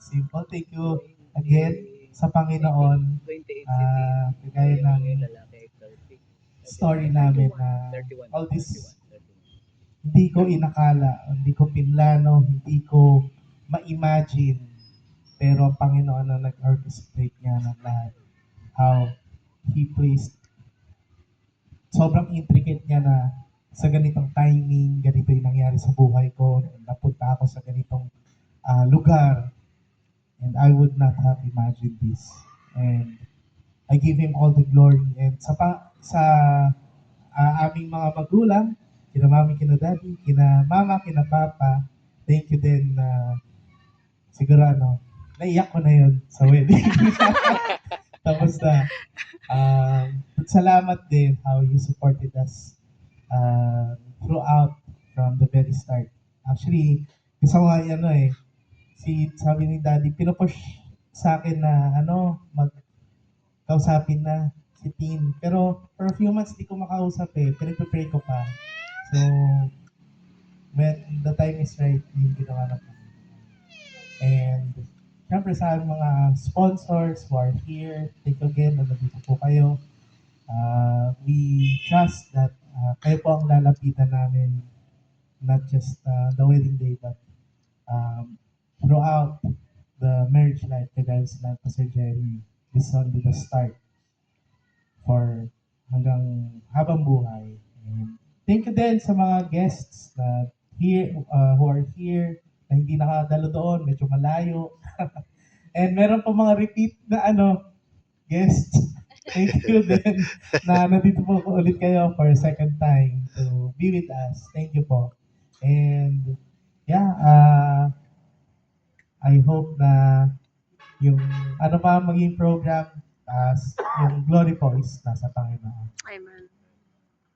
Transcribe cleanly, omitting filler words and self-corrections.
simple. Thank you again sa Panginoon. Kagaya ng story namin na all this hindi ko inakala, hindi ko pinlano, hindi ko ma-imagine. Pero ang Panginoon na nag-orchestrate niya ng lahat. How He placed, sobrang intricate niya na sa ganitong timing, ganito yung nangyari sa buhay ko, napunta ako sa ganitong lugar, and I would not have imagined this. And I give Him all the glory. And sa aming mga magulang, kina mami, kina daddy, kina mama, kina papa, thank you din na siguro naiyak ko na yun sa wedding. Tapos na, salamat din how you supported us throughout from the very start. Actually, gusto ko nga sabi ni daddy, pinopush sa akin na kausapin na si Tin. Pero for a few months, di ko makausap Pinag-pray ko pa. So, when the time is right, yung ginawa na po. And, syempre sa mga sponsors who are here, thank you again na nandito po kayo. We trust that kayo po ang lalapitan namin, not just the wedding day, but throughout the marriage life, kagaya sila po Sir Jerry, this is only the start for hanggang habang buhay. And thank you din sa mga guests na here, who are here, na hindi nakadalo doon, medyo malayo. And meron pa mga repeat na guests. Thank you din na nandito po ulit kayo for a second time to be with us. Thank you po. And yeah, I hope na yung ano pa maging program, yung glory po is nasa Panginoon. Amen.